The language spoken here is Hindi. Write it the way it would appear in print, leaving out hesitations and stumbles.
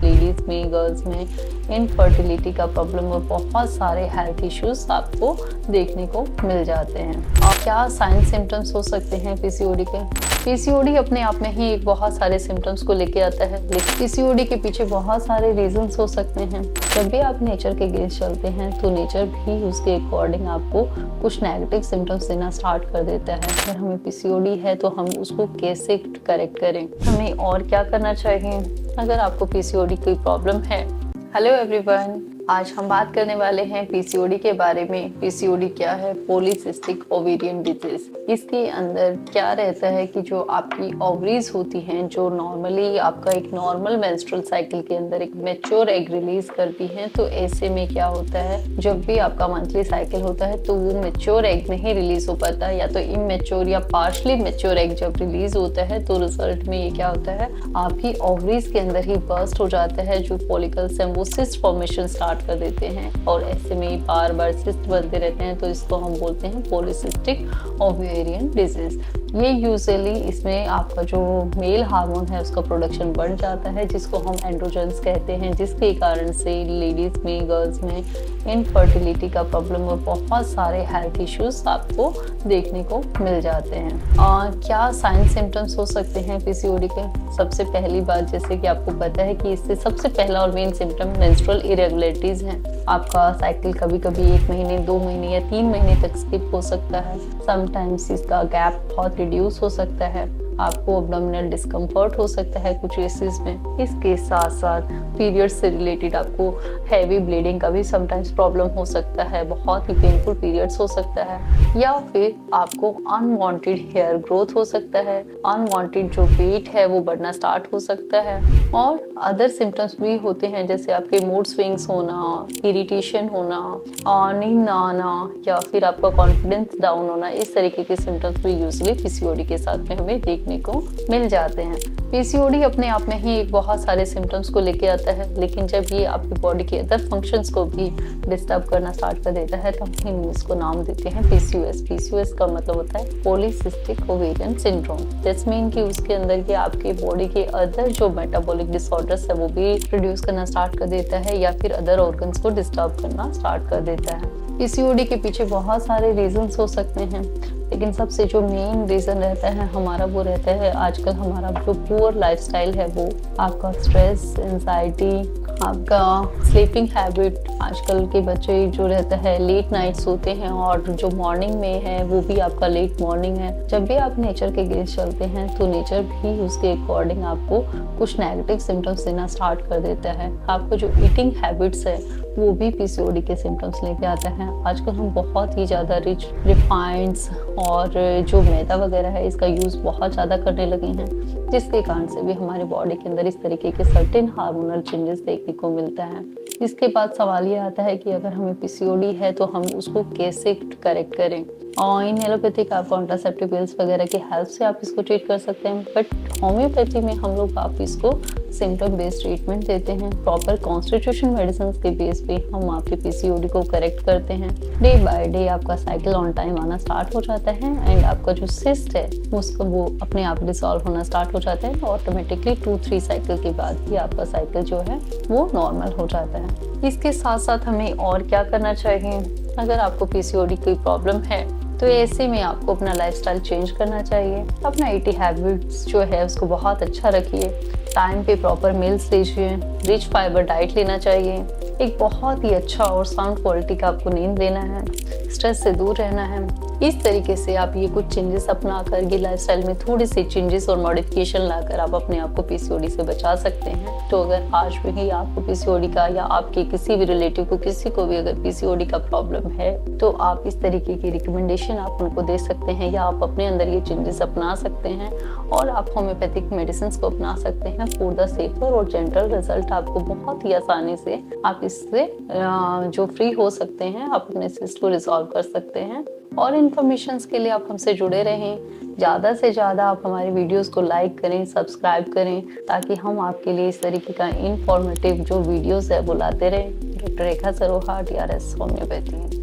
लेडीज़ में, गर्ल्स में इनफर्टिलिटी का प्रॉब्लम और बहुत सारे हेल्थ इश्यूज आपको देखने को मिल जाते हैं। और क्या साइन सिम्टम्स हो सकते हैं पीसीओडी के? पीसीओडी अपने आप में ही एक बहुत सारे सिम्टम्स को लेके आता है, लेकिन पीसीओडी के पीछे बहुत सारे रीजंस हो सकते हैं। जब भी आप नेचर के अगेंस्ट चलते हैं तो नेचर भी उसके अकॉर्डिंग आपको कुछ नेगेटिव सिम्टम्स देना स्टार्ट कर देता है। अगर हमें पीसीओडी है तो हम उसको कैसे करेक्ट करें, हमें और क्या करना चाहिए अगर आपको पीसीओडी कोई प्रॉब्लम है। हेलो एवरीवन, आज हम बात करने वाले हैं पीसीओडी के बारे में। पीसीओडी क्या है? Polycystic ovarian disease. इसके अंदर क्या रहता है कि जो आपकी ओवरीज होती हैं, जो नॉर्मली आपका एक नॉर्मल मेंस्ट्रुअल साइकिल के अंदर एक मैच्योर एग रिलीज करती हैं, तो ऐसे में क्या होता है, जब भी आपका मंथली साइकिल होता है तो वो मैच्योर एग नहीं रिलीज हो पाता, या तो इमैच्योर या पार्शली मैच्योर एग जब रिलीज होता है तो रिजल्ट में ये क्या होता है, आपकी ओवरीज के अंदर ही बर्स्ट हो जाता है, जो फॉलिकल्स हैं वो सिस्ट फॉर्मेशन स्टार्ट कर देते हैं और ऐसे में बार बार सिस्ट बनते रहते हैं। तो इसको हम बोलते हैं पॉलीसिस्टिक ओवेरियन डिजीज। ये यूजुअली इसमें आपका जो मेल हार्मोन है उसका प्रोडक्शन बढ़ जाता है, जिसको हम एंड्रोजन्स कहते हैं, जिसके कारण से लेडीज में, गर्ल्स में इनफर्टिलिटी का प्रॉब्लम और बहुत सारे हेल्थ इश्यूज आपको देखने को मिल जाते हैं। क्या साइन सिम्टम्स हो सकते हैं पीसीओडी के? सबसे पहली बात, जैसे कि आपको पता है कि इससे सबसे पहला और मेन सिम्टम मेंस्ट्रुअल इरेगुलरिटीज हैं। आपका साइकिल कभी कभी 1 महीने, 2 महीने या 3 महीने तक स्किप हो सकता है। समटाइम्स इसका गैप बहुत रिड्यूस हो सकता है। आपको एब्डोमिनल डिस्कम्फर्ट हो सकता है कुछ केसेस में। इसके साथ साथ पीरियड्स से रिलेटेड आपको हैवी ब्लीडिंग का भी समटाइम्स प्रॉब्लम हो सकता है, बहुत ही पेनफुल पीरियड्स हो सकता है, या फिर आपको अनवांटेड हेयर ग्रोथ हो सकता है, अनवांटेड जो वेट है वो बढ़ना स्टार्ट हो सकता है। और अदर सिम्टम्स भी होते हैं, जैसे आपके मूड स्विंग्स होना, इरिटेशन होना, नींद ना आना, या फिर आपका कॉन्फिडेंस डाउन होना। इस तरीके के सिम्टम्स भी यूजुअली पीसीओडी के साथ में हमें देखने को मिल जाते हैं। पीसीओडी अपने आप में ही एक बहुत सारे सिम्टम्स को लेके आता है, लेकिन जब ये आपकी बॉडी के अदर फंक्शंस को भी डिस्टर्ब करना स्टार्ट कर देता है तो हम इसको नाम देते हैं पीसीओएस। पीसीओएस का मतलब होता है polycystic ovarian syndrome. That's mean कि उसके अंदर के आपके बॉडी के अदर जो मेटाबॉलिक डिसऑर्डर्स है वो भी प्रोड्यूस करना स्टार्ट कर देता है, या फिर अदर ऑर्गन्स को डिस्टर्ब करना स्टार्ट कर देता है। पीसीओडी के पीछे बहुत सारे रीजंस हो सकते हैं, लेकिन सबसे जो मेन रीज़न रहता है हमारा वो रहता है आजकल हमारा जो पुअर लाइफस्टाइल है, वो आपका स्ट्रेस, एंजाइटी, आपका स्लीपिंग हैबिट। आजकल के बच्चे जो रहता है लेट नाइट सोते हैं, और जो मॉर्निंग में है वो भी आपका लेट मॉर्निंग है। जब भी आप नेचर के अगेंस्ट चलते हैं तो नेचर भी उसके अकॉर्डिंग आपको कुछ नेगेटिव सिम्टम्स देना स्टार्ट कर देता है। आपको जो ईटिंग हैबिट्स है वो भी पीसीओडी के सिम्टम्स लेके आता है। आजकल हम बहुत ही ज़्यादा रिच रिफाइंड्स और जो मैदा वगैरह है इसका यूज़ बहुत ज़्यादा करने लगे हैं, जिसके कारण से भी हमारे बॉडी के अंदर इस तरीके के सर्टेन हार्मोनल चेंजेस देखने को मिलता है। इसके बाद सवाल ये आता है कि अगर हमें पीसीओडी है तो हम उसको कैसे करेक्ट करें। और इन एलोपैथिक आप कॉन्ट्रासेप्टिव पिल्स वगैरह की हेल्प से आप इसको ट्रीट कर सकते हैं, बट होम्योपैथी में हम लोग आप इसको सिम्टम बेस्ड ट्रीटमेंट देते हैं। प्रॉपर कॉन्स्टिट्यूशन मेडिसिन के बेस पे हम आपके पीसीओडी को करेक्ट करते हैं। डे बाय डे आपका साइकिल ऑन टाइम आना स्टार्ट हो जाता है, एंड आपका जो सिस्ट है उसका वो अपने आप डिसॉल्व होना स्टार्ट हो जाता है। ऑटोमेटिकली 2-3 साइकिल के बाद ही आपका साइकिल जो है वो नॉर्मल हो जाता है। इसके साथ साथ हमें और क्या करना चाहिए अगर आपको पीसीओडी कोई प्रॉब्लम है, तो ऐसे में आपको अपना लाइफस्टाइल चेंज करना चाहिए। अपना ईटिंग हैबिट्स जो है उसको बहुत अच्छा रखिए, टाइम पे प्रॉपर मील्स लीजिए, रिच फाइबर डाइट लेना चाहिए, एक बहुत ही अच्छा और साउंड क्वालिटी का आपको नींद लेना है, स्ट्रेस से दूर रहना है। इस तरीके से आप ये कुछ चेंजेस अपना कर, ये लाइफस्टाइल में थोड़ी सी चेंजेस और मॉडिफिकेशन लाकर आप अपने आप को पीसीओडी से बचा सकते हैं। तो अगर आज भी आपको पीसीओडी का, या आपके किसी भी रिलेटिव को, किसी को भी अगर पीसीओडी का प्रॉब्लम है, तो आप इस तरीके की रिकमेंडेशन आप उनको दे सकते हैं, या आप अपने अंदर ये चेंजेस अपना सकते हैं, और आप होम्योपैथिक मेडिसिन को अपना सकते हैं फॉर द सेफर और जेंटल रिजल्ट। आपको बहुत ही आसानी से आप इससे जो फ्री हो सकते हैं, आप अपने सिस्ट को रिजॉल्व कर सकते हैं। और इन्फॉर्मेशन के लिए आप हमसे जुड़े रहें। ज़्यादा से ज़्यादा आप हमारी वीडियोस को लाइक करें, सब्सक्राइब करें, ताकि हम आपके लिए इस तरीके का इन्फॉर्मेटिव जो वीडियोस है वो लाते रहें। डॉक्टर रेखा सरोहा, DRS होम्योपैथी।